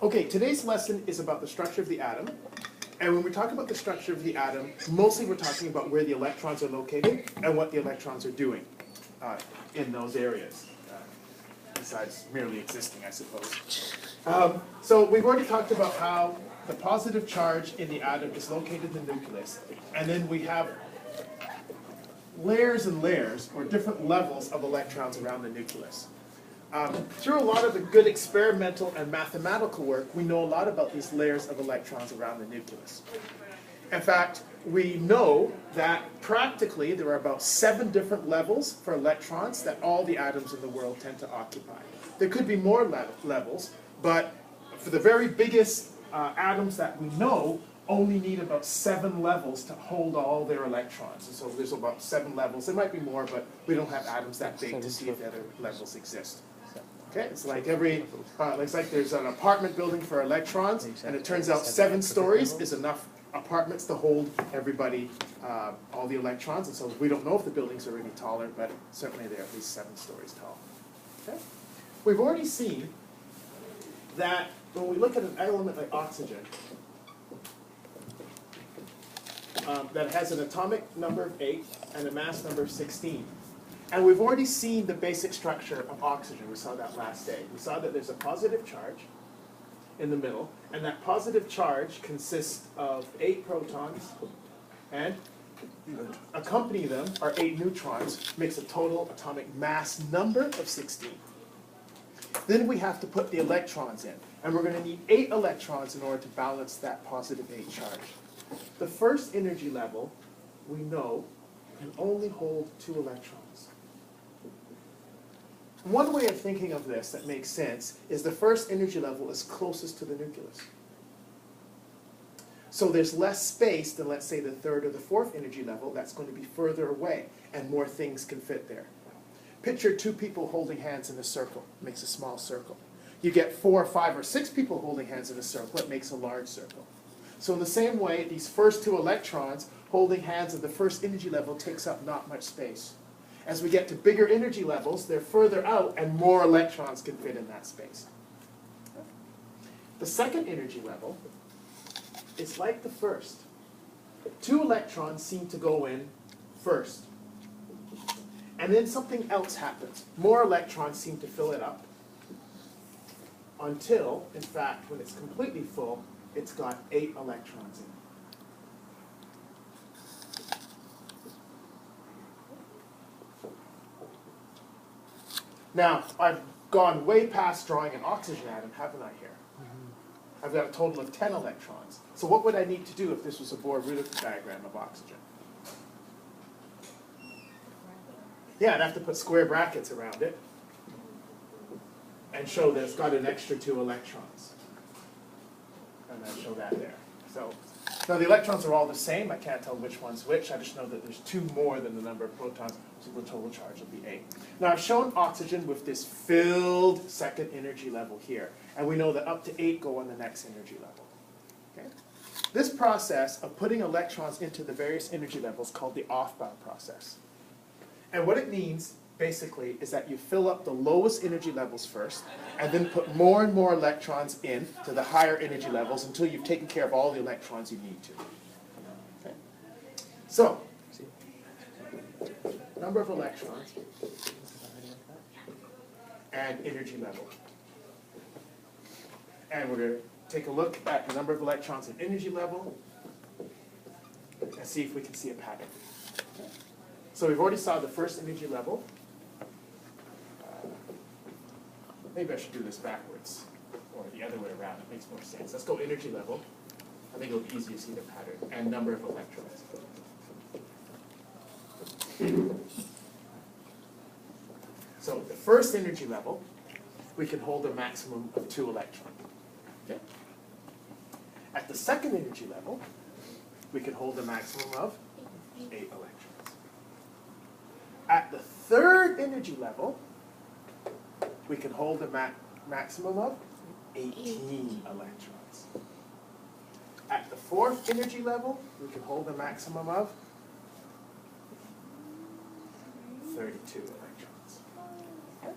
Okay, today's lesson is about the structure of the atom. And when we talk about the structure of the atom, mostly we're talking about where the electrons are located and what the electrons are doing in those areas, besides merely existing, I suppose. So we've already talked about how the positive charge in the atom is located in the nucleus, and then we have layers and layers, or different levels of electrons around the nucleus. Through a lot of the good experimental and mathematical work, we know a lot about these layers of electrons around the nucleus. In fact, we know that practically there are about 7 different levels for electrons that all the atoms in the world tend to occupy. There could be more levels, but for the very biggest atoms that we know, only need about 7 levels to hold all their electrons. And so there's about 7 levels. There might be more, but we don't have atoms that big to see if the other levels exist. Okay, it's like it's like there's an apartment building for electrons, and it turns out 7 stories is enough apartments to hold everybody, all the electrons. And so we don't know if the buildings are any taller, but certainly they're at least 7 stories tall. Okay? We've already seen that when we look at an element like oxygen, that has an atomic number of 8 and a mass number of 16. And we've already seen the basic structure of oxygen. We saw that last day. We saw that there's a positive charge in the middle, and that positive charge consists of 8 protons, and accompany them are 8 neutrons, makes a total atomic mass number of 16. Then we have to put the electrons in, and we're going to need 8 electrons in order to balance that positive 8 charge. The first energy level, we know, can only hold 2 electrons. One way of thinking of this that makes sense is the first energy level is closest to the nucleus. So there's less space than, let's say, the 3rd or the 4th energy level that's going to be further away, and more things can fit there. Picture 2 people holding hands in a circle. It makes a small circle. You get 4 or 5 or 6 people holding hands in a circle. It makes a large circle. So in the same way, these first 2 electrons holding hands at the first energy level takes up not much space. As we get to bigger energy levels, they're further out and more electrons can fit in that space. The second energy level is like the first. 2 electrons seem to go in first. And then something else happens. More electrons seem to fill it up until, in fact, when it's completely full, it's got 8 electrons in it. Now, I've gone way past drawing an oxygen atom, haven't I, here? I've got a total of 10 electrons. So what would I need to do if this was a Bohr-Rutherford diagram of oxygen? Yeah, I'd have to put square brackets around it and show that it's got an extra 2 electrons. And I'll show that there. So now the electrons are all the same. I can't tell which one's which. I just know that there's 2 more than the number of protons, so the total charge will be 8. Now I've shown oxygen with this filled second energy level here. And we know that up to 8 go on the next energy level. Okay? This process of putting electrons into the various energy levels is called the Aufbau process. And what it means, basically, is that you fill up the lowest energy levels first, and then put more and more electrons in to the higher energy levels until you've taken care of all the electrons you need to. Okay? So, number of electrons and energy level. And we're going to take a look at the number of electrons and energy level and see if we can see a pattern. Okay? So we've already saw the first energy level. Maybe I should do this backwards, or the other way around. It makes more sense. Let's go energy level. I think it'll be easy to see the pattern, and number of electrons. So the first energy level, we can hold a maximum of 2 electrons. Okay? At the second energy level, we can hold a maximum of 8 electrons. At the third energy level, we can hold a maximum of 18 electrons. At the fourth energy level, we can hold a maximum of 32 electrons. Okay?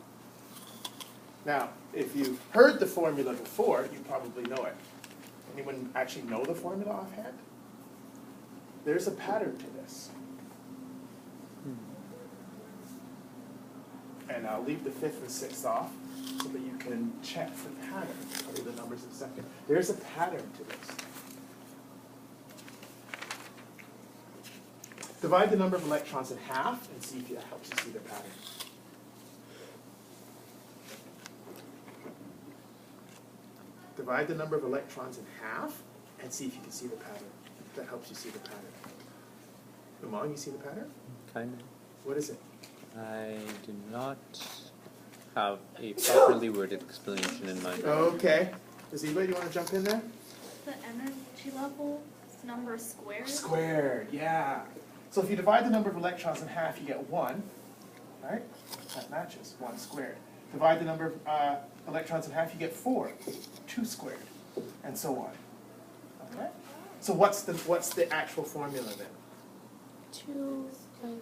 Now, if you've heard the formula before, you probably know it. Anyone actually know the formula offhand? There's a pattern to this. And I'll leave the 5th and 6th off so that you can check the pattern. I'll tell you the numbers in a second. There's a pattern to this. Divide the number of electrons in half and see if that helps you see the pattern. Divide the number of electrons in half and see if you can see the pattern. That helps you see the pattern. Umang, you see the pattern? Kind of. What is it? I do not have a properly worded explanation in mind. Okay. Does anybody want to jump in there? The energy level number squared? Squared, yeah. So if you divide the number of electrons in half, you get 1, right? That matches, 1 squared. Divide the number of electrons in half, you get 4, 2 squared, and so on. Okay? So what's the actual formula then? 2 plus...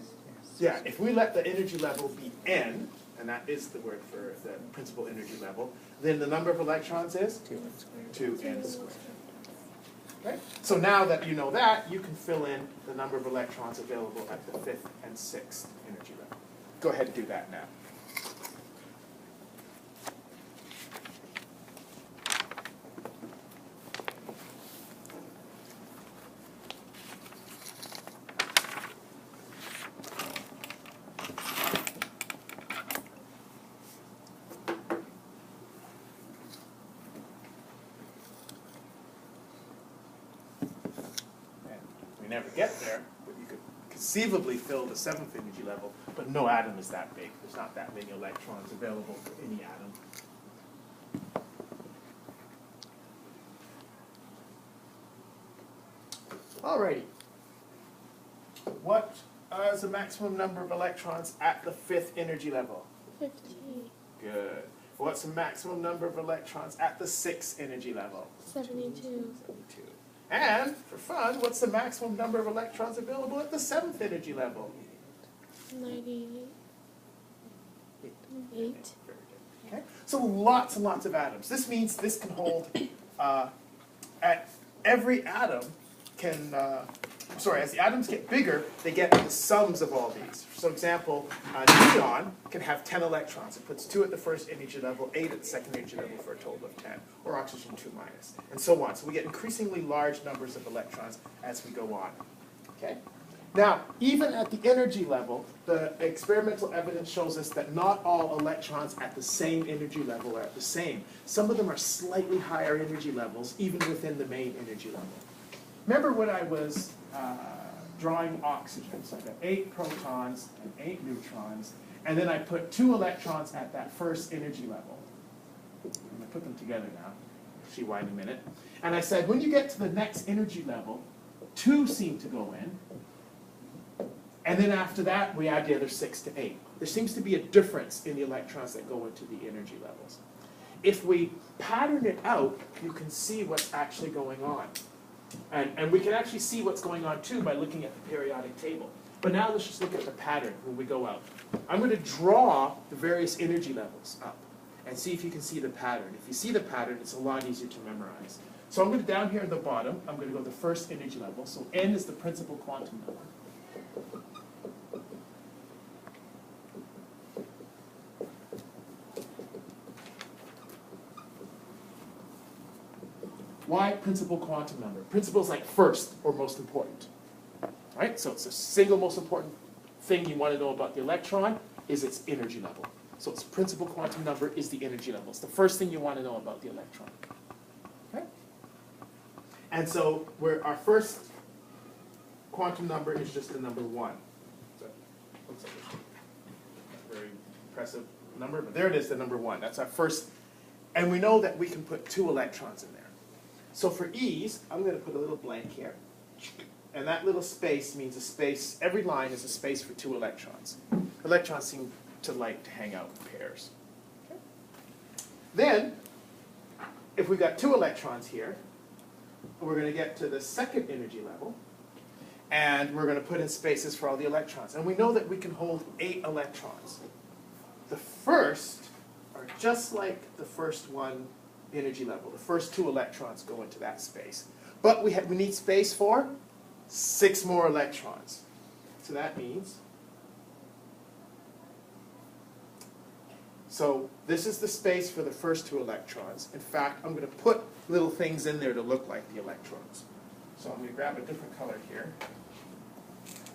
Yeah, if we let the energy level be n, and that is the word for the principal energy level, then the number of electrons is? 2n squared. Okay? So now that you know that, you can fill in the number of electrons available at the 5th and 6th energy level. Go ahead and do that now. Never get there, but you could conceivably fill the 7th energy level, but no atom is that big. There's not that many electrons available for any atom. Alrighty. What is the maximum number of electrons at the 5th energy level? 50. Good. What's the maximum number of electrons at the 6th energy level? 72. 72. And, for fun, what's the maximum number of electrons available at the 7th energy level? 98. 8. Very good. Okay? So lots and lots of atoms. This means this can hold, at every atom can, as the atoms get bigger, they get the sums of all these. So example, neon can have 10 electrons. It puts 2 at the 1st energy level, 8 at the 2nd energy level for a total of 10, or oxygen 2 minus, and so on. So we get increasingly large numbers of electrons as we go on. Okay? Now, even at the energy level, the experimental evidence shows us that not all electrons at the same energy level are the same. Some of them are slightly higher energy levels, even within the main energy level. Remember when I was drawing oxygen, so I got 8 protons and 8 neutrons, and then I put 2 electrons at that 1st energy level. I'm going to put them together now. You'll see why in a minute. And I said, when you get to the next energy level, 2 seem to go in, and then after that, we add the other 6 to 8. There seems to be a difference in the electrons that go into the energy levels. If we pattern it out, you can see what's actually going on. And we can actually see what's going on too by looking at the periodic table. But now let's just look at the pattern when we go out. I'm going to draw the various energy levels up and see if you can see the pattern. If you see the pattern, it's a lot easier to memorize. So I'm going to, down here in the bottom, I'm going to go to the 1st energy level. So n is the principal quantum number. Why principal quantum number? Principal is like first or most important. Right? So it's the single most important thing you want to know about the electron is its energy level. So its principal quantum number is the energy level. It's the first thing you want to know about the electron. Okay? And so our first quantum number is just the number 1. So looks like a very impressive number, but there it is, the number 1. That's our first. And we know that we can put 2 electrons in there. So for ease, I'm going to put a little blank here. And that little space means a space, every line is a space for 2 electrons. Electrons seem to like to hang out in pairs. Okay. Then, if we've got 2 electrons here, we're going to get to the 2nd energy level, and we're going to put in spaces for all the electrons. And we know that we can hold 8 electrons. The first, or are just like the first one energy level. The first 2 electrons go into that space. But we need space for 6 more electrons. So that means, so this is the space for the first 2 electrons. In fact, I'm going to put little things in there to look like the electrons. So I'm going to grab a different color here.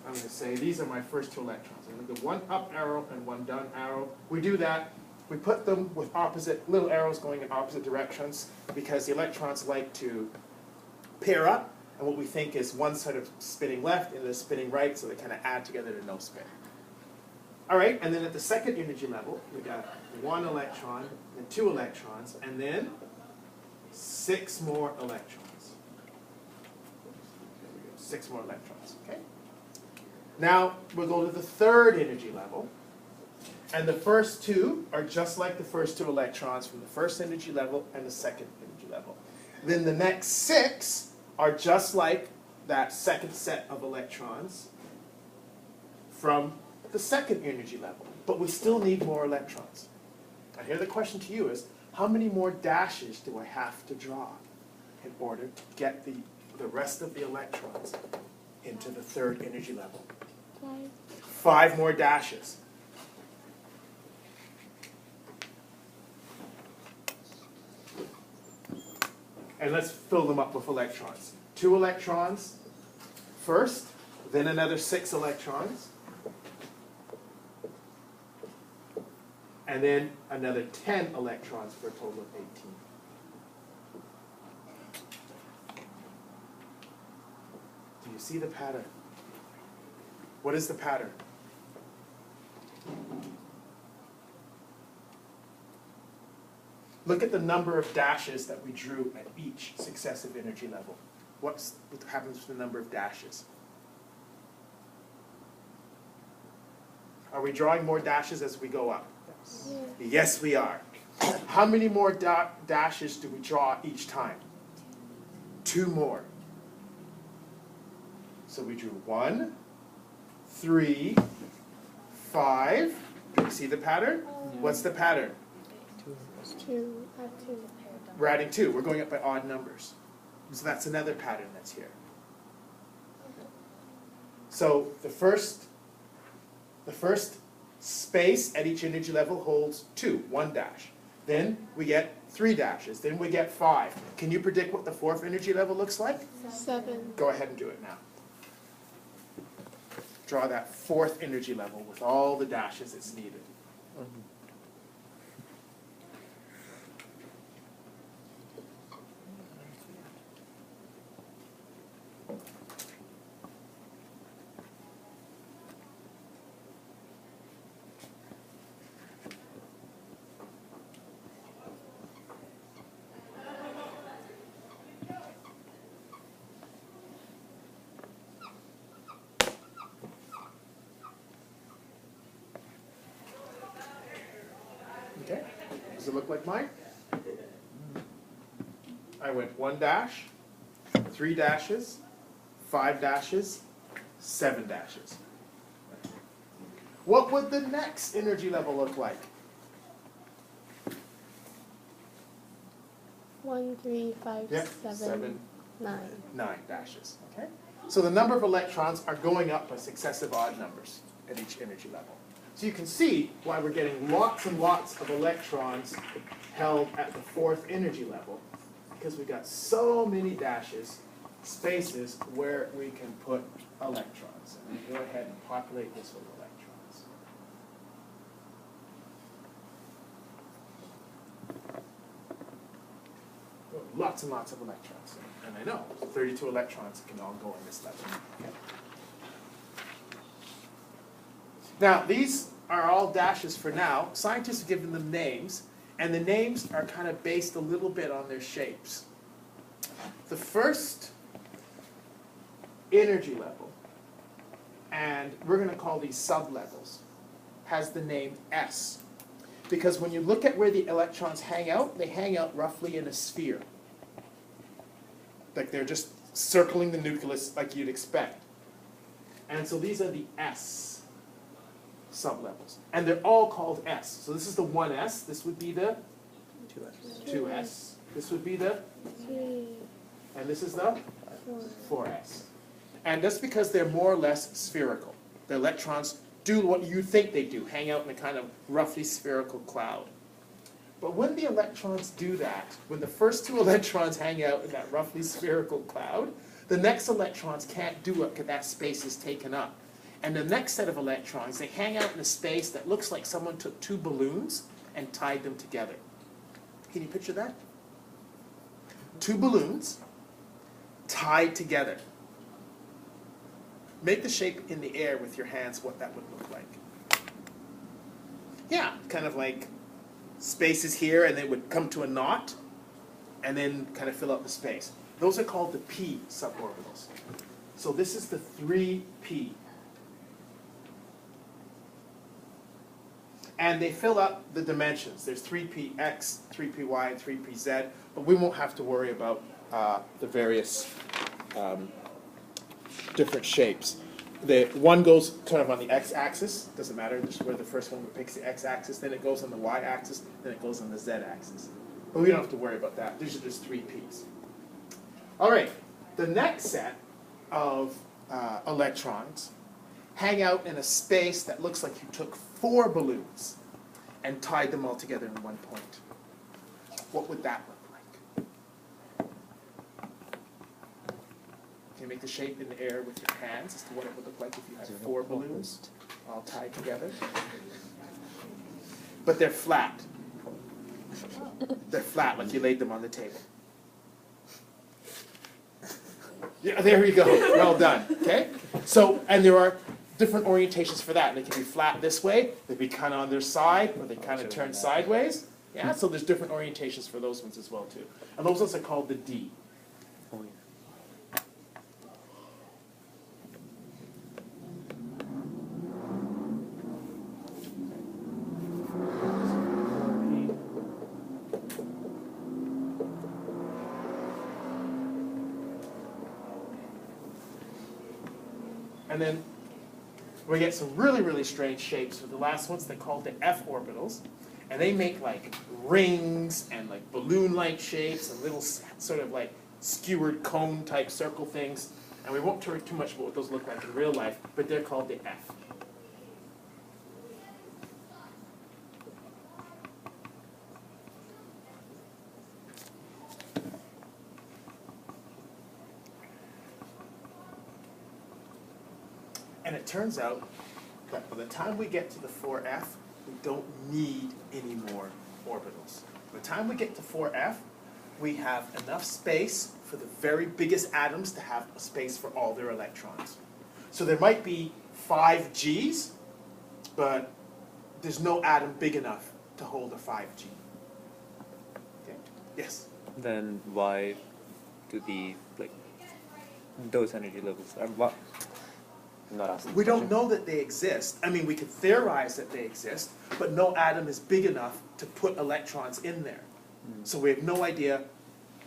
I'm going to say these are my first 2 electrons. I'm going to do one up arrow and one down arrow. We do that. We put them with opposite, little arrows going in opposite directions because the electrons like to pair up. And what we think is one side of spinning left and the spinning right, so they kind of add together to no spin. All right, and then at the second energy level, we got 1 electron and 2 electrons, and then 6 more electrons. There we go, 6 more electrons, okay? Now, we'll go to the third energy level. And the first 2 are just like the first 2 electrons from the first energy level and the second energy level. Then the next 6 are just like that second set of electrons from the second energy level. But we still need more electrons. Now here the question to you is, how many more dashes do I have to draw in order to get the rest of the electrons into the third energy level? 5 more dashes. And let's fill them up with electrons. 2 electrons first, then another 6 electrons, and then another 10 electrons for a total of 18. Do you see the pattern? What is the pattern? Look at the number of dashes that we drew at each successive energy level. What happens with the number of dashes? Are we drawing more dashes as we go up? Yes, yes we are. How many more dashes do we draw each time? 2 more. So we drew 1, 3, 5. Do you see the pattern? What's the pattern? 2. We're adding 2. We're going up by odd numbers. So that's another pattern that's here. So the first space at each energy level holds 2, 1 dash. Then we get 3 dashes. Then we get 5. Can you predict what the fourth energy level looks like? 7. Go ahead and do it now. Draw that fourth energy level with all the dashes it's needed. Okay, does it look like mine? I went 1 dash, 3 dashes, 5 dashes, 7 dashes. What would the next energy level look like? 1, 3, 5, Yep, 7, 9. 9 dashes. Okay? So the number of electrons are going up by successive odd numbers at each energy level. So you can see why we're getting lots and lots of electrons held at the fourth energy level, because we've got so many dashes, spaces where we can put electrons. And we go ahead and populate this with electrons. Lots and lots of electrons. And I know, 32 electrons can all go in this level. Okay. Now, these are all dashes for now. Scientists have given them names, and the names are kind of based a little bit on their shapes. The first energy level, and we're going to call these sublevels, has the name S. Because when you look at where the electrons hang out, they hang out roughly in a sphere. Like they're just circling the nucleus like you'd expect. And so these are the S sublevels. And they're all called S. So this is the 1s, this would be the 2s, this would be the, 3, and this is the 4. 4s. And that's because they're more or less spherical. The electrons do what you think they do, hang out in a kind of roughly spherical cloud. But when the electrons do that, when the first two electrons hang out in that roughly spherical cloud, the next electrons can't do it because that space is taken up. And the next set of electrons, they hang out in a space that looks like someone took two balloons and tied them together. Can you picture that? Two balloons tied together. Make the shape in the air with your hands what that would look like. Yeah, kind of like spaces here, and they would come to a knot, and then kind of fill up the space. Those are called the p suborbitals. So this is the 3p. And they fill up the dimensions. There's 3px, 3py, and 3pz, but we won't have to worry about the various different shapes. The one goes kind of on the x-axis, doesn't matter, just where the first one picks the x-axis, then it goes on the y-axis, then it goes on the z-axis. But we don't have to worry about that. These are just 3 p's. All right, the next set of electrons hang out in a space that looks like you took 4 balloons and tied them all together in one point. What would that look like? Can you make the shape in the air with your hands as to what it would look like if you had 4 balloons all tied together? But they're flat. They're flat, like you laid them on the table. Yeah, there we go. Well done. Okay? So, and there are different orientations for that. They can be flat this way, they be kind of on their side, or they kind of turn sideways. Yeah, so there's different orientations for those ones as well too. And those ones are called the D. And then we get some really, really strange shapes for the last ones. They're called the F orbitals. And they make like rings and like balloon-like shapes and little sort of like skewered cone-type circle things. And we won't talk too much about what those look like in real life, but they're called the F. And it turns out that by the time we get to the 4F, we don't need any more orbitals. By the time we get to 4F, we have enough space for the very biggest atoms to have a space for all their electrons. So there might be 5 Gs, but there's no atom big enough to hold a 5G. Okay? Yes? Then why do those energy levels are what? I'm not asking. We don't know that they exist. I mean, we could theorize that they exist, but no atom is big enough to put electrons in there. So we have no idea,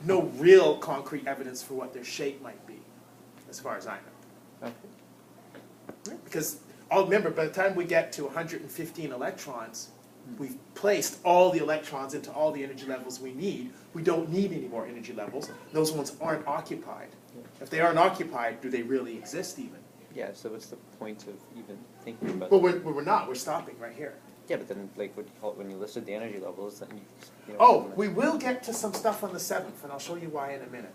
no real concrete evidence for what their shape might be, as far as I know. Okay. Because, remember, by the time we get to 115 electrons, we've placed all the electrons into all the energy levels we need. We don't need any more energy levels. Those ones aren't occupied. If they aren't occupied, do they really exist even? Yeah, so what's the point of even thinking about Well, we're not. We're stopping right here. Yeah, but then like when you listed the energy levels, then you know, Oh, we will get to some stuff on the 7th, and I'll show you why in a minute.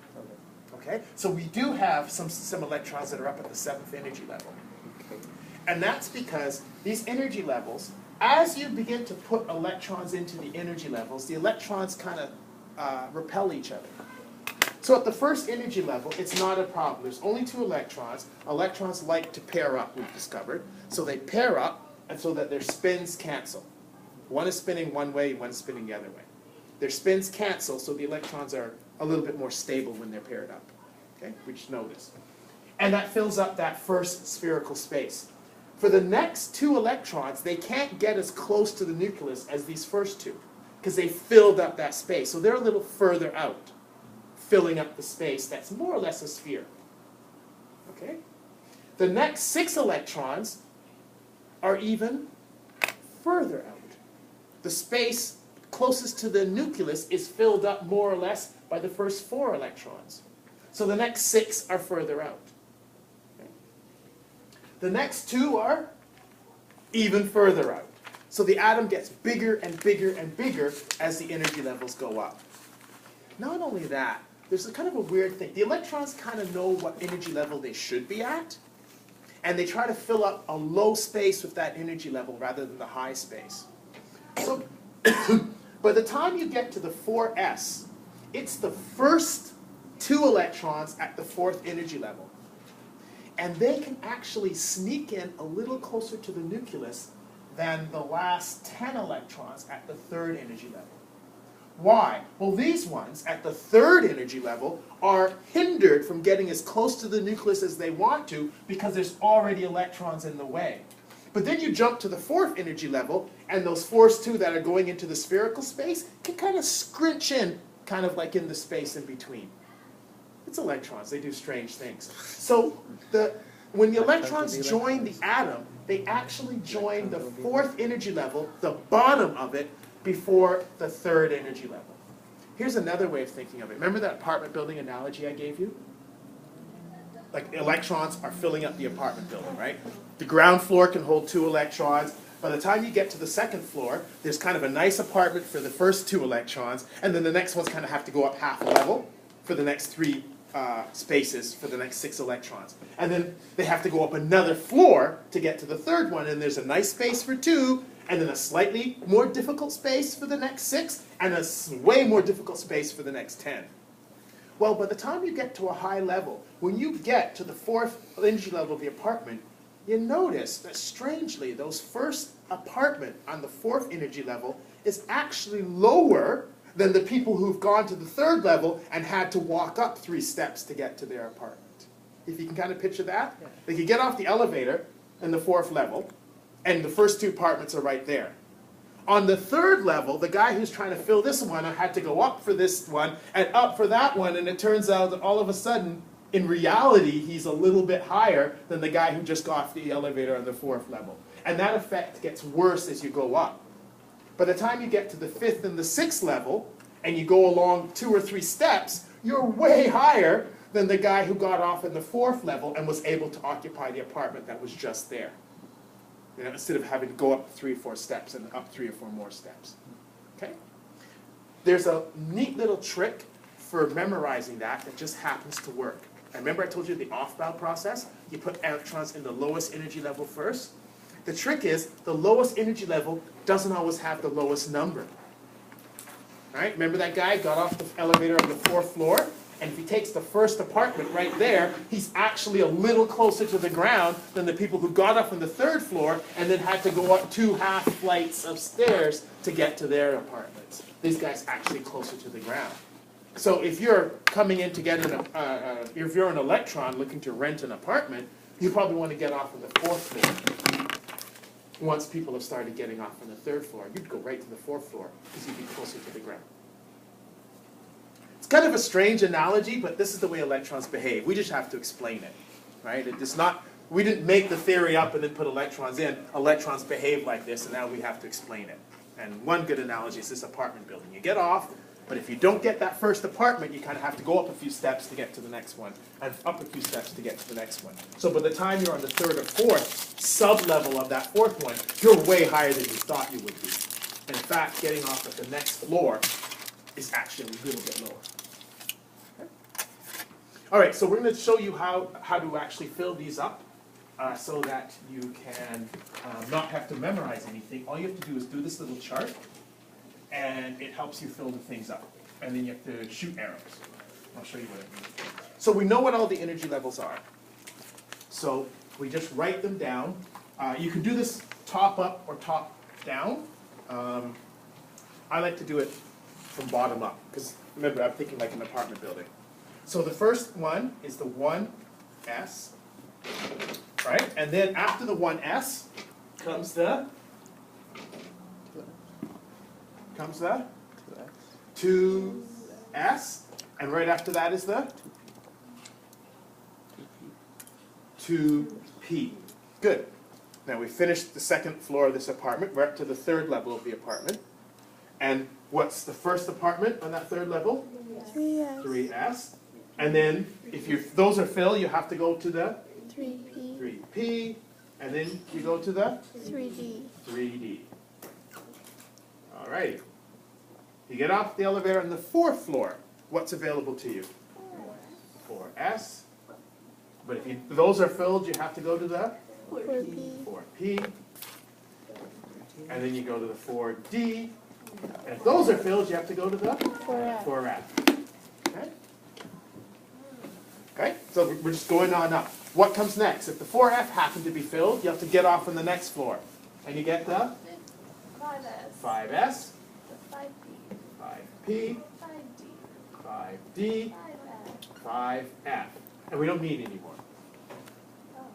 Okay? So we do have some electrons that are up at the 7th energy level. Okay. And that's because these energy levels, as you begin to put electrons into the energy levels, the electrons kind of repel each other. So at the first energy level, it's not a problem. There's only 2 electrons. Electrons like to pair up, we've discovered. So they pair up, and so that their spins cancel. One is spinning one way, one is spinning the other way. Their spins cancel, so the electrons are a little bit more stable when they're paired up. Okay? We just know this. And that fills up that first spherical space. For the next 2 electrons, they can't get as close to the nucleus as these first 2, because they filled up that space. So they're a little further out, filling up the space that's more or less a sphere. Okay? The next 6 electrons are even further out. The space closest to the nucleus is filled up more or less by the first 4 electrons. So the next 6 are further out. Okay. The next 2 are even further out. So the atom gets bigger and bigger and bigger as the energy levels go up. Not only that, there's a kind of a weird thing. The electrons kind of know what energy level they should be at, and they try to fill up a low space with that energy level rather than the high space. So by the time you get to the 4s, it's the first 2 electrons at the 4th energy level. And they can actually sneak in a little closer to the nucleus than the last 10 electrons at the 3rd energy level. Why? Well, these ones at the 3rd energy level are hindered from getting as close to the nucleus as they want to because there's already electrons in the way. But then you jump to the 4th energy level, and those first 2 that are going into the spherical space can kind of scrunch in, kind of like in the space in between. It's electrons, they do strange things. So when the electrons join the atom, they actually join the 4th energy level, the bottom of it, before the 3rd energy level. Here's another way of thinking of it. Remember that apartment building analogy I gave you? Like electrons are filling up the apartment building, right? The ground floor can hold 2 electrons. By the time you get to the 2nd floor, there's kind of a nice apartment for the first 2 electrons, and then the next ones kind of have to go up half a level for the next 3 spaces for the next 6 electrons. And then they have to go up another floor to get to the 3rd one, and there's a nice space for 2, and then a slightly more difficult space for the next 6, and a way more difficult space for the next 10. Well, by the time you get to a high level, when you get to the 4th energy level of the apartment, you notice that strangely, those first apartment on the 4th energy level is actually lower than the people who've gone to the 3rd level and had to walk up 3 steps to get to their apartment. If you can kind of picture that, they could get off the elevator in the 4th level, and the first 2 apartments are right there. On the 3rd level, the guy who's trying to fill this one had to go up for this one and up for that one, and it turns out that all of a sudden, in reality, he's a little bit higher than the guy who just got off the elevator on the 4th level. And that effect gets worse as you go up. By the time you get to the 5th and the 6th level, and you go along 2 or 3 steps, you're way higher than the guy who got off in the 4th level and was able to occupy the apartment that was just there. You know, instead of having to go up 3 or 4 steps and up 3 or 4 more steps. Okay? There's a neat little trick for memorizing that just happens to work. And remember I told you the off-bow process? You put electrons in the lowest energy level first. The trick is the lowest energy level doesn't always have the lowest number. All right? Remember that guy got off the elevator on the 4th floor? And if he takes the first apartment right there, he's actually a little closer to the ground than the people who got up on the 3rd floor and then had to go up 2 half flights of stairs to get to their apartments. These guys actually closer to the ground. So if you're coming in to get if you're an electron looking to rent an apartment, you probably want to get off on the 4th floor. Once people have started getting off on the 3rd floor, you'd go right to the 4th floor because you'd be closer to the ground. It's kind of a strange analogy, but this is the way electrons behave. We just have to explain it, right? It's not, we didn't make the theory up and then put electrons in. Electrons behave like this, and now we have to explain it. And one good analogy is this apartment building. You get off, but if you don't get that first apartment, you kind of have to go up a few steps to get to the next one, and up a few steps to get to the next one. So by the time you're on the 3rd or 4th sub-level of that 4th one, you're way higher than you thought you would be. And in fact, getting off at the next floor is actually a little bit lower. Okay. All right, so we're going to show you how to actually fill these up so that you can not have to memorize anything. All you have to do is do this little chart, and it helps you fill the things up. And then you have to shoot arrows. I'll show you what it means. So we know what all the energy levels are. So we just write them down. You can do this top up or top down. I like to do it from bottom up, because remember, I'm thinking like an apartment building. So the first one is the 1s, right? And then after the 1s comes the 2s, and right after that is the 2p. Good. Now we finished the second floor of this apartment. We're up to the third level of the apartment. And what's the first apartment on that third level? 3S. 3S. And then if those are filled, you have to go to the 3P. 3P. And then you go to the 3D. 3D. All right. You get off the elevator on the fourth floor. What's available to you? 4S. But if those are filled, you have to go to the 4P. 4P. And then you go to the 4D. And if those are filled, you have to go to the 4F. 4F. Okay? Okay, so we're just going on up. What comes next? If the 4F happened to be filled, you have to get off on the next floor. And you get the 5S. 5S, The 5B. 5P, 5D. 5D, 5F. 5F. And we don't need any more.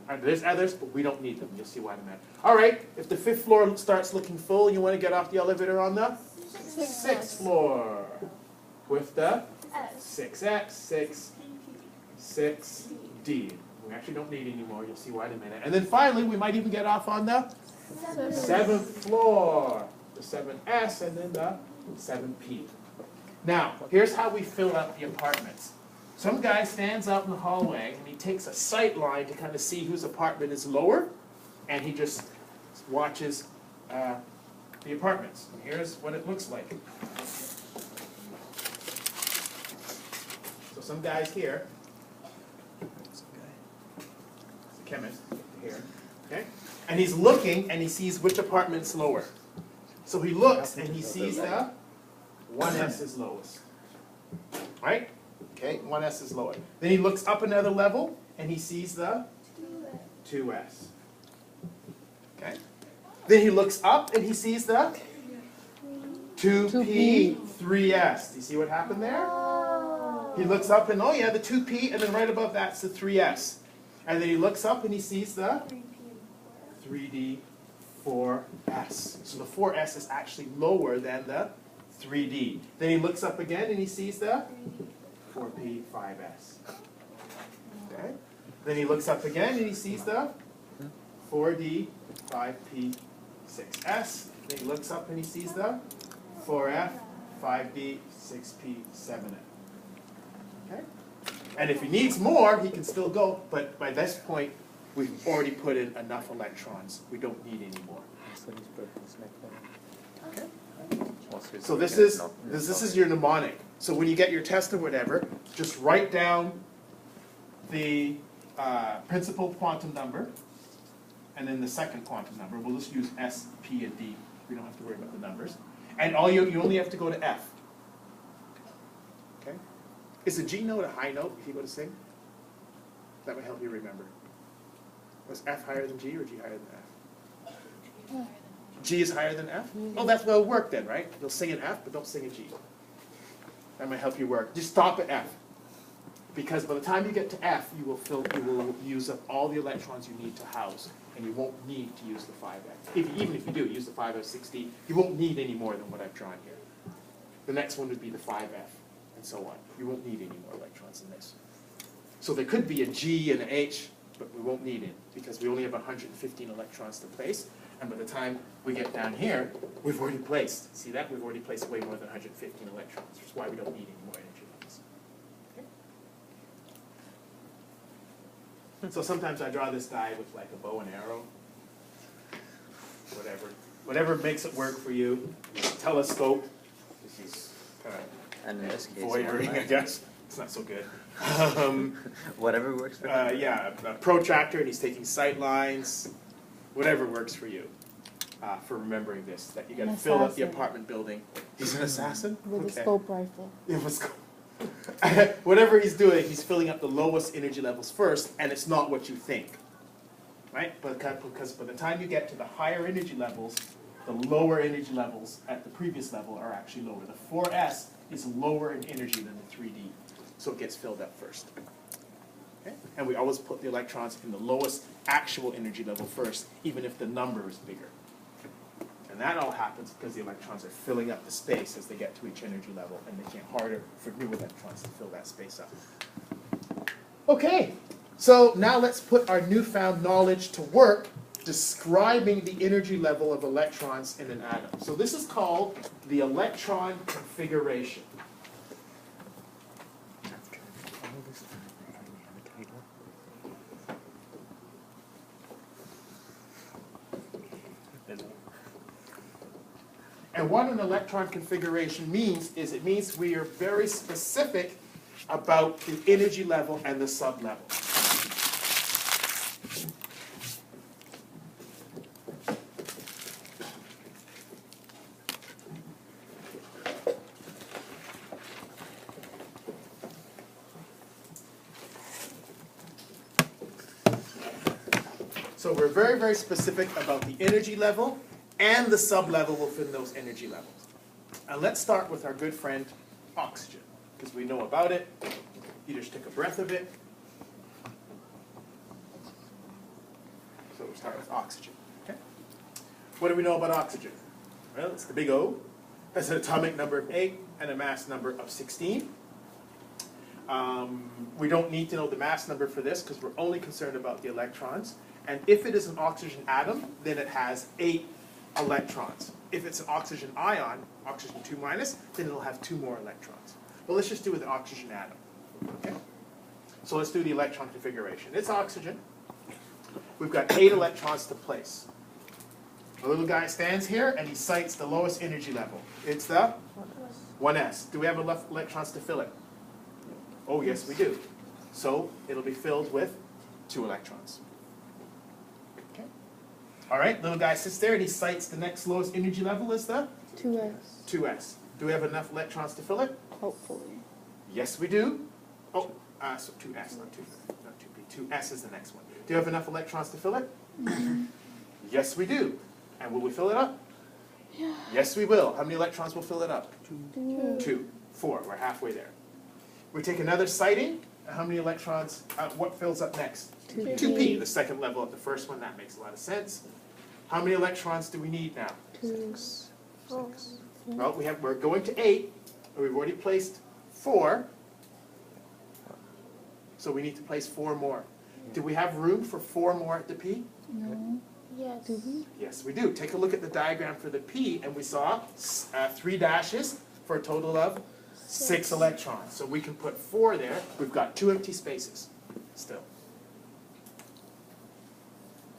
And there's others, but we don't need them. You'll see why in a minute. All right, if the fifth floor starts looking full, you want to get off the elevator on the sixth floor. With the S. 6X, 6D. We actually don't need any more. You'll see why in a minute. And then finally, we might even get off on the 7th floor. The 7S and then the 7P. Now, here's how we fill up the apartments. Some guy stands out in the hallway and he takes a sight line to kind of see whose apartment is lower, and he just watches the apartments. And here's what it looks like. So some guy's here. It's a chemist here. Okay? And he's looking and he sees which apartment's lower. So he looks and he sees the 1S is lowest. Right? Okay, 1S is lower. Then he looks up another level and he sees the 2S. Okay? Then he looks up and he sees the 2P, 3S. Do you see what happened there? He looks up and, oh yeah, the 2P, and then right above that's the 3S. And then he looks up and he sees the 3D, 4S. So the 4S is actually lower than the 3D. Then he looks up again and he sees the 4P, 5S. Okay? Then he looks up again and he sees the 4D, 5P, 6S. Then he looks up and he sees the 4F, 5D, 6P, 7F. Okay? And if he needs more, he can still go, but by this point, we've already put in enough electrons. We don't need any more. Okay? So this is your mnemonic. So when you get your test or whatever, just write down the principal quantum number and then the second quantum number. We'll just use S, P, and D. We don't have to worry about the numbers. And you only have to go to F. Okay? Is a G note a high note if you go to sing? That would help you remember. Was F higher than G or G higher than F? G is higher than F? Oh, that's what will work then, right? You'll sing an F, but don't sing a G. That might help you work. Just stop at F. Because by the time you get to F, you will use up all the electrons you need to house, and you won't need to use the 5F. Even if you do, use the 5F60, you won't need any more than what I've drawn here. The next one would be the 5F, and so on. You won't need any more electrons in this. So there could be a G and an H, but we won't need it, because we only have 115 electrons to place, and by the time we get down here, we've already placed. See that? We've already placed way more than 115 electrons, which is why we don't need any more energy levels. Okay? So sometimes I draw this guy with like a bow and arrow. Whatever makes it work for you. Telescope. This is kind of And in this case, voidering, I guess. It's not so good. whatever works for you. Yeah, a protractor, and he's taking sight lines. Whatever works for you. For remembering this, that you got to fill up the apartment building. He's an assassin? With Okay. a scope rifle. It was whatever he's doing, he's filling up the lowest energy levels first, and it's not what you think. Right? Because by the time you get to the higher energy levels, the lower energy levels at the previous level are actually lower. The 4S is lower in energy than the 3D, so it gets filled up first. Okay? And we always put the electrons in the lowest actual energy level first, even if the number is bigger. And that all happens because the electrons are filling up the space as they get to each energy level, and making it harder for new electrons to fill that space up. Okay, so now let's put our newfound knowledge to work describing the energy level of electrons in an atom. So this is called the electron configuration. And what an electron configuration means is it means we are very specific about the energy level and the sublevel. So we're very, very specific about the energy level and the sublevel within those energy levels. And let's start with our good friend oxygen, because we know about it. You just take a breath of it. So we'll start with oxygen. Okay? What do we know about oxygen? Well, it's the big O. Has an atomic number of 8 and a mass number of 16. We don't need to know the mass number for this because we're only concerned about the electrons. And if it is an oxygen atom, then it has 8 electrons. If it's an oxygen ion, oxygen 2 minus, then it'll have 2 more electrons. But let's just do with an oxygen atom. Okay? So let's do the electron configuration. It's oxygen. We've got 8 electrons to place. The little guy stands here and he cites the lowest energy level. It's the 1s. Do we have enough electrons to fill it? Oh, yes, we do. So it'll be filled with 2 electrons. Okay. All right, little guy sits there and he cites the next lowest energy level is the 2s. 2s. Do we have enough electrons to fill it? Hopefully. Yes, we do. Oh, so 2s, not 2, not 2p. 2s is the next one. Do you have enough electrons to fill it? Yes, we do. And will we fill it up? Yeah. Yes, we will. How many electrons will fill it up? 2. 2. 4. We're halfway there. We take another citing. How many electrons? What fills up next? 2p. 2p, the second level of the first one. That makes a lot of sense. How many electrons do we need now? 6. Well, we're going to 8. And we've already placed 4. So we need to place 4 more. Do we have room for 4 more at the p? No. Yes. Do we? Yes, we do. Take a look at the diagram for the p, and we saw 3 dashes for a total of 6 electrons. So we can put 4 there. We've got 2 empty spaces still.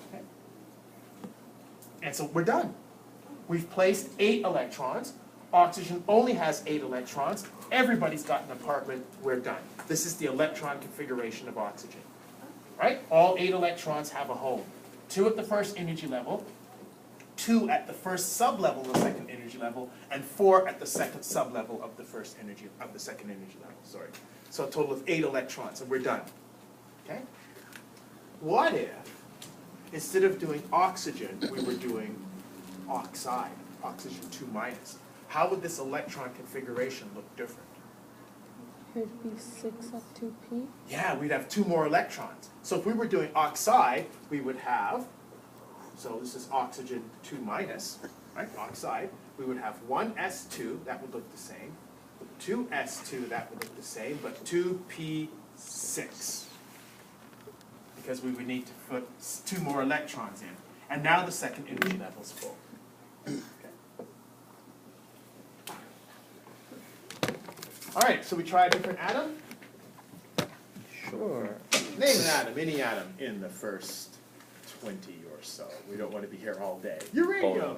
Okay. And so we're done. We've placed 8 electrons. Oxygen only has 8 electrons. Everybody's got an apartment. We're done. This is the electron configuration of oxygen. Right? All 8 electrons have a home. 2 at the first energy level, 2 at the first sublevel of the second energy level, and 4 at the second sublevel of the second energy level. Sorry. So a total of 8 electrons, and we're done. Okay? What if, instead of doing oxygen, we were doing oxide, oxygen 2 minus? How would this electron configuration look different? It'd be 6 up 2p. Yeah, we'd have 2 more electrons. So if we were doing oxide, we would have, so this is oxygen 2 minus, right, oxide. We would have 1s2, that would look the same. 2s2, that would look the same, but 2p6. Because we would need to put 2 more electrons in. And now the second energy level is full. All right, so we try a different atom. Sure. Name an atom, any atom, in the first 20 or so. We don't want to be here all day. Uranium.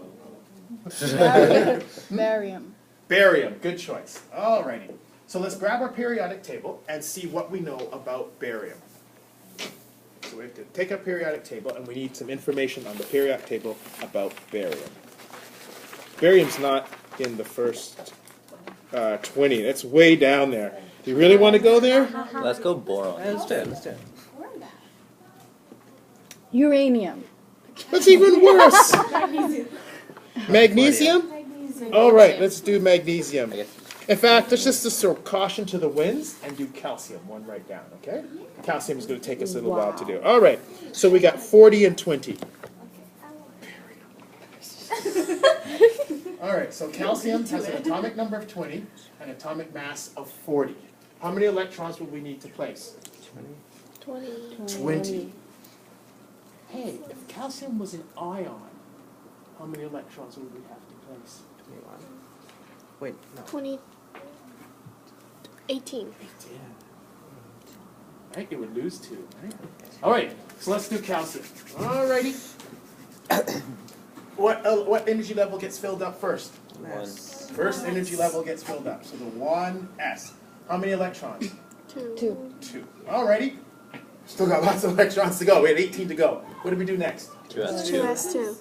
Barium. Barium, good choice. All righty. So let's grab our periodic table and see what we know about barium. So we have to take our periodic table and we need some information on the periodic table about barium. Barium's not in the first 20. That's way down there. Do you really want to go there? Let's go boron. Let's do it. Uranium. That's even worse. Magnesium? All right, let's do magnesium. In fact, let's just throw caution to the winds and do calcium, one right down, okay? Calcium is going to take us a little while to do. All right, so we got 40 and 20. All right, so calcium has an atomic number of 20 and atomic mass of 40. How many electrons would we need to place? 20. 20. hey, if calcium was an ion, how many electrons would we have to place? 21. Wait, no. 20, 18. 18. Right, it would lose 2, right? All right, so let's do calcium. All righty. What energy level gets filled up first? Mass. First energy level gets filled up, so the 1s. How many electrons? 2. 2. Alrighty. Still got lots of electrons to go. We had 18 to go. What do we do next? 2s2.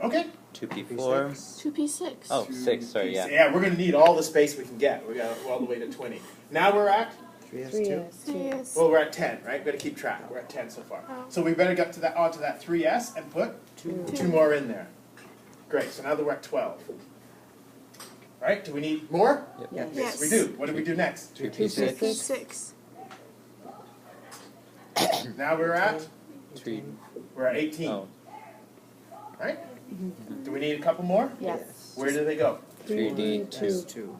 Okay. 2p4. 2p6. Oh, 6, sorry, yeah. Yeah, we're going to need all the space we can get. We got all the way to 20. Now we're at, 3s2. 3s. well, we're at 10, right? We've got to keep track. We're at 10 so far. So we better get to that onto that 3s and put 2 more in there. Great. So now that we're at 12. All right, do we need more? Yes. Yes. We do. What do we do next? 2p6. 2p6. Now we're at 3. we're at 18. Oh, Right? Do we need a couple more? Yes. Where do they go? 3d2. 2.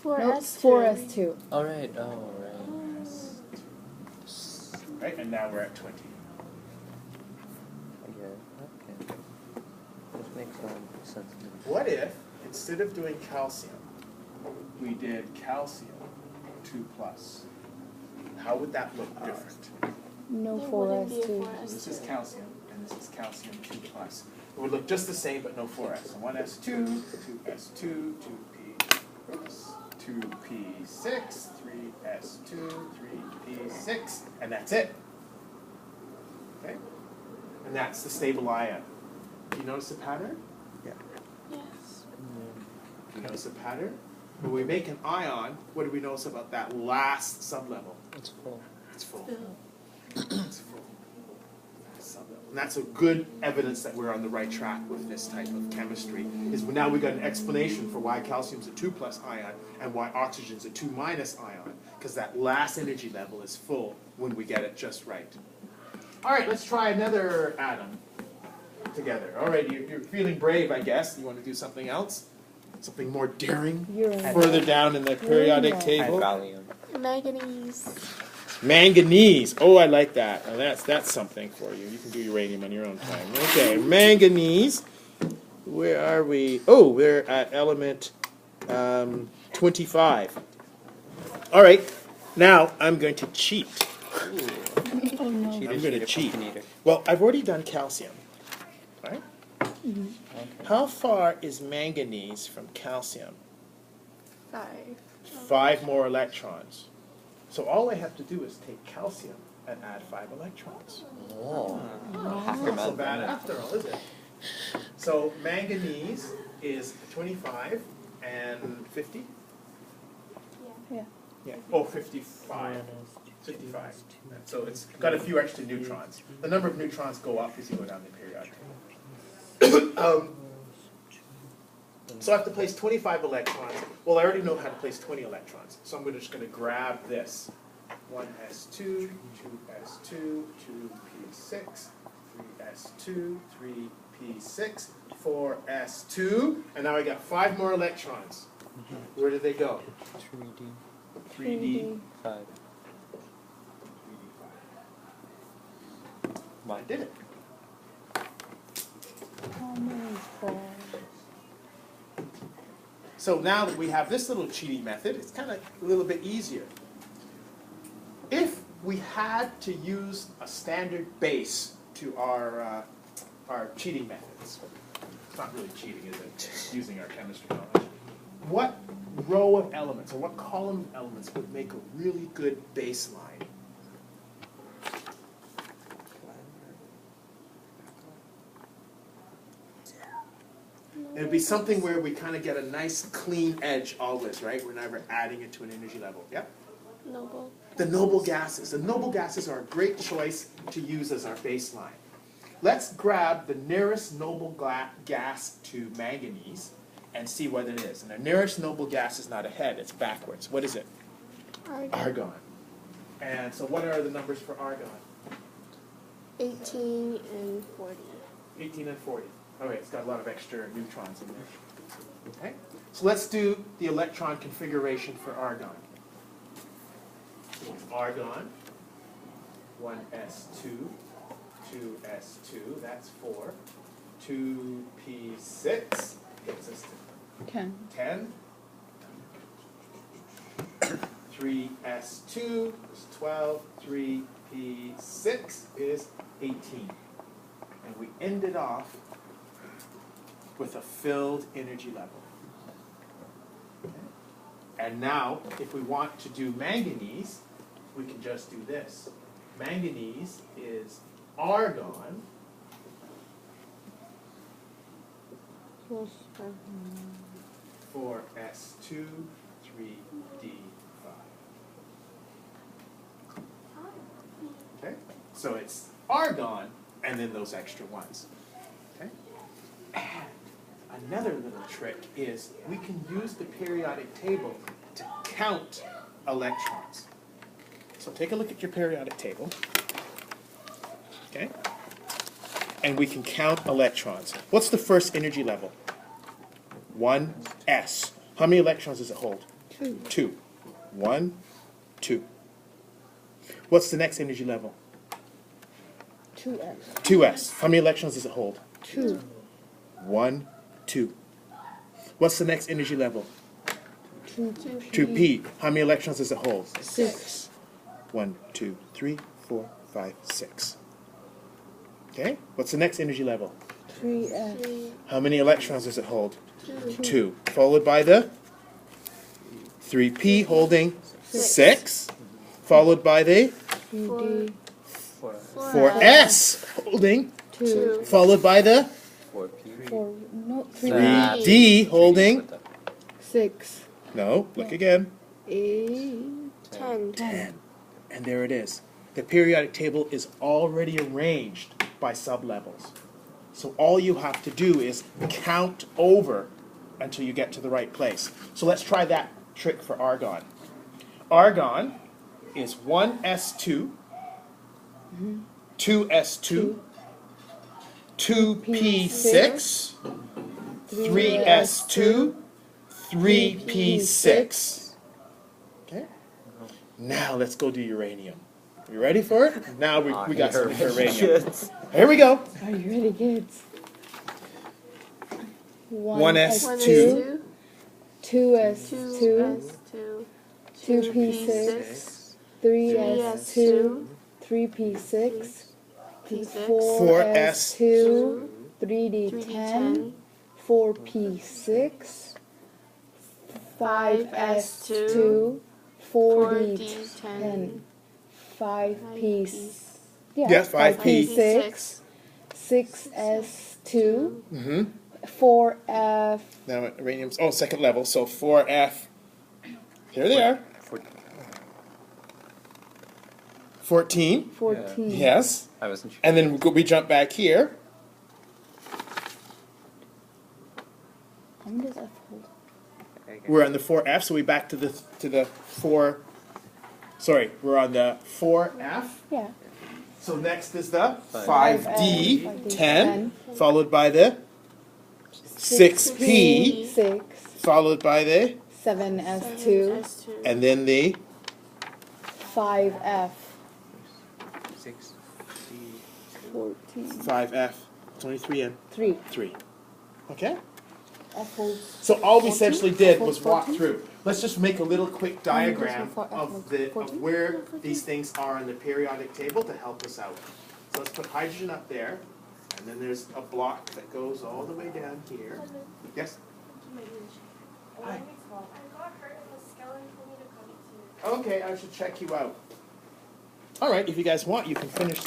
4s2. 4s2. Alright, oh, right. Right, and now we're at 20. Okay. This makes sense. What if, instead of doing calcium, we did calcium 2 plus? How would that look different? No There wouldn't be a 4s2. 4s2. This is calcium, and this is calcium 2 plus. It would look just the same, but no 4s. So 1s2, 2s2, 2p plus 2p6, 3s2, 3p6, and that's it. Okay? And that's the stable ion. Do you notice the pattern? Yes. Do you notice the pattern? When we make an ion, what do we notice about that last sublevel? It's full. It's full. It's full. Sublevel. And that's a good evidence that we're on the right track with this type of chemistry, is now we've got an explanation for why calcium's a 2 plus ion and why oxygen's a 2 minus ion, because that last energy level is full when we get it just right. All right, let's try another atom together. All right, you're feeling brave, I guess. You want to do something else? Something more daring? Uranium. Further down in the periodic Uranium. table? Valium. Manganese. Manganese. Oh, I like that. Now that's something for you. You can do uranium on your own time. Okay, manganese. Where are we? Oh, we're at element 25. All right, now I'm going to cheat. Oh no. Cheater, I'm gonna cheater, cheat. pumpkin eater. Well, I've already done calcium, right? Okay. How far is manganese from calcium? 5. 5 more electrons. So all I have to do is take calcium and add 5 electrons. Oh. Half your Not so math. bad after all, is it? So manganese is 25 and 50? Yeah. Yeah. Oh, 55. 55. So it's got a few extra neutrons. The number of neutrons go up as you go down the periodic table. So I have to place 25 electrons. Well, I already know how to place 20 electrons. So I'm just going to grab this. 1s2, 2s2, 2p6, 3s2, 3p6, 4s2, and now I got 5 more electrons. Where did they go? 3D. 3d. 5. 3d5. I did it. How many balls? So now that we have this little cheating method, it's kind of a little bit easier. If we had to use a standard base to our cheating methods, it's not really cheating, is it? It's using our chemistry knowledge. What row of elements or what column of elements would make a really good baseline? It would be something where we kind of get a nice clean edge always, right? We're never adding it to an energy level. Yep. Noble. The noble gases. The noble gases are a great choice to use as our baseline. Let's grab the nearest noble gas to manganese and see what it is. And the nearest noble gas is not ahead, it's backwards. What is it? Argon. And so what are the numbers for argon? 18 and 40. 18 and 40. Oh wait, it's got a lot of extra neutrons in there. Okay? So let's do the electron configuration for argon. Argon, 1s2, 2s2, that's 4. 2p6 gets us to 10. 10. 3s2 is 12. 3p6 is 18. And we ended off with a filled energy level. Okay. And now, if we want to do manganese, we can just do this. Manganese is argon Plus 4s2, 3d5. Okay? So it's argon and then those extra ones. Okay? And another little trick is we can use the periodic table to count electrons. So take a look at your periodic table. Okay? And we can count electrons. What's the first energy level? 1s. How many electrons does it hold? 2. 2. 1, 2. What's the next energy level? 2s. 2s. How many electrons does it hold? 2. 1, 2. What's the next energy level? 2p. 2p. How many electrons does it hold? 6. 1, 2, 3, 4, 5, 6. Okay? What's the next energy level? 3s. How many electrons does it hold? 2. Followed by the 3p holding 6. Followed by the 3d. 4s holding. 2. Followed by the 4p. 4. No, 3. 3d holding. 6. No, look again. 8. 10. 10. And there it is. The periodic table is already arranged by sublevels. So all you have to do is count over until you get to the right place. So let's try that trick for argon. Argon is 1s2, 2s2, 2p6, 3s2, 3p6. Okay? Now let's go do uranium. You ready for it? Now we got some uranium. Here we go. Are you ready, kids? 1s2, 2s2, 2p6, 3s2, 3p6, 4s2, 3d10, 4p6, 5s2, 4d10, 5p6, Yes, 5p6, 6s2, 4f, Now uranium's, second level, so 4f. Here they are. 14. 14. Yes. I wasn't sure. And then we jump back here. How many does f hold? We're on the 4f, so we back to the 4. Sorry, we're on the 4f. Yeah. So next is the 5D, 5d10, followed by the 6p, 6, followed by the, 7s2, and then the 5f, 6, 14, 5f. It's only 3 in. 3. 3. Okay? F holds. So all we 14? essentially did was 14? walk through. Let's just make a little quick diagram for F of holds the 14? of where these things are on the periodic table to help us out. So let's put hydrogen up there, and then there's a block that goes all the way down here. Yes? Hi. I got hurt and the skeleton told me to come to. Okay, I should check you out. All right, if you guys want, you can finish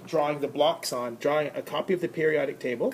drawing the blocks on, drawing a copy of the periodic table,